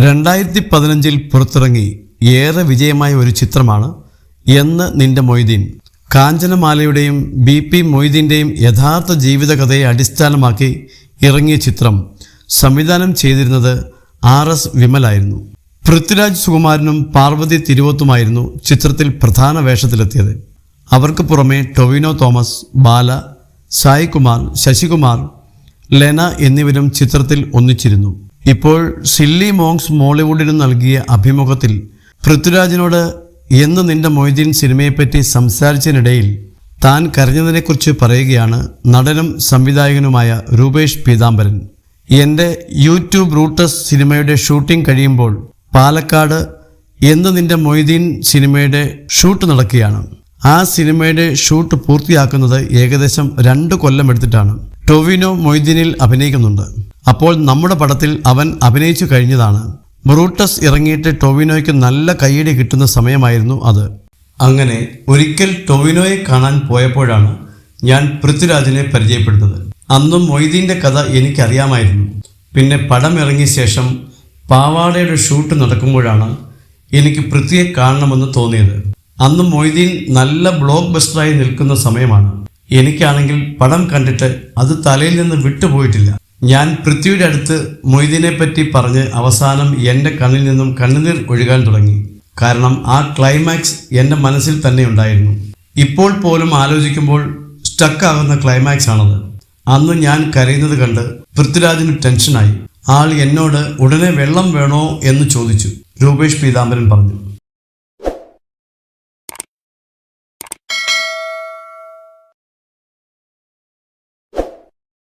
2015 പുറത്തിറങ്ങി ഏറെ വിജയമായ ഒരു ചിത്രമാണ് എന്ന് നിന്റെ മൊയ്തീൻ. കാഞ്ചനമാലയുടെയും BP മൊയ്തീൻ്റെയും യഥാർത്ഥ ജീവിതകഥയെ അടിസ്ഥാനമാക്കി ഇറങ്ങിയ ചിത്രം സംവിധാനം ചെയ്തിരുന്നത് RS വിമലായിരുന്നു. പൃഥ്വിരാജ് സുകുമാരനും പാർവതി തിരുവോത്തുമായിരുന്നു ചിത്രത്തിൽ പ്രധാന വേഷത്തിലെത്തിയത്. അവർക്ക് പുറമെ ടൊവിനോ തോമസ്, ബാല, സായി കുമാർ, ശശികുമാർ, ലെന എന്നിവരും ചിത്രത്തിൽ ഒന്നിച്ചിരുന്നു. ഇപ്പോൾ സില്ലി മോങ്സ് മോളിവുഡിന് നൽകിയ അഭിമുഖത്തിൽ പൃഥ്വിരാജിനോട് എന്ന് നിന്റെ മൊയ്തീൻ സിനിമയെപ്പറ്റി സംസാരിച്ചതിനിടയിൽ താൻ കരഞ്ഞതിനെക്കുറിച്ച് പറയുകയാണ് നടനും സംവിധായകനുമായ രൂപേഷ് പീതാംബരൻ. എൻ്റെ യൂട്യൂബ് റൂട്ടസ് സിനിമയുടെ ഷൂട്ടിംഗ് കഴിയുമ്പോൾ പാലക്കാട് എന്ന് നിന്റെ മൊയ്തീൻ സിനിമയുടെ ഷൂട്ട് നടക്കുകയാണ്. ആ സിനിമയുടെ ഷൂട്ട് പൂർത്തിയാക്കുന്നത് ഏകദേശം 2 കൊല്ലം എടുത്തിട്ടാണ്. ടൊവിനോ മൊയ്തീനിൽ അഭിനയിക്കുന്നുണ്ട്. അപ്പോൾ നമ്മുടെ പടത്തിൽ അവൻ അഭിനയിച്ചു കഴിഞ്ഞതാണ്. ബ്രൂട്ടസ് ഇറങ്ങിയിട്ട് ടൊവിനോയ്ക്ക് നല്ല കയ്യടി കിട്ടുന്ന സമയമായിരുന്നു അത്. അങ്ങനെ ഒരിക്കൽ ടൊവിനോയെ കാണാൻ പോയപ്പോഴാണ് ഞാൻ പൃഥ്വിരാജിനെ പരിചയപ്പെടുന്നത്. അന്നും മൊയ്തീൻ്റെ കഥ എനിക്കറിയാമായിരുന്നു. പിന്നെ പടം ഇറങ്ങിയ ശേഷം പാവാടയുടെ ഷൂട്ട് നടക്കുമ്പോഴാണ് എനിക്ക് പൃഥ്വിയെ കാണണമെന്ന് തോന്നിയത്. അന്ന് മൊയ്തീൻ നല്ല ബ്ലോക്ക് ബസ്റ്ററായി നിൽക്കുന്ന സമയമാണ്. എനിക്കാണെങ്കിൽ പടം കണ്ടിട്ട് അത് തലയിൽ നിന്ന് വിട്ടുപോയിട്ടില്ല. ഞാൻ പൃഥ്വിയുടെ അടുത്ത് മൊയ്തീനെ പറ്റി പറഞ്ഞ് അവസാനം എൻ്റെ കണ്ണിൽ നിന്നും കണ്ണുനീർ ഒഴുകാൻ തുടങ്ങി. കാരണം ആ ക്ലൈമാക്സ് എൻ്റെ മനസ്സിൽ തന്നെ ഉണ്ടായിരുന്നു. ഇപ്പോൾ പോലും ആലോചിക്കുമ്പോൾ സ്റ്റക്കാകുന്ന ക്ലൈമാക്സ് ആണത്. അന്ന് ഞാൻ കരയുന്നത് കണ്ട് പൃഥ്വിരാജിന് ടെൻഷനായി. ആൾ എന്നോട് ഉടനെ വെള്ളം വേണോ എന്ന് ചോദിച്ചു. രൂപേഷ് പീതാംബരൻ പറഞ്ഞു.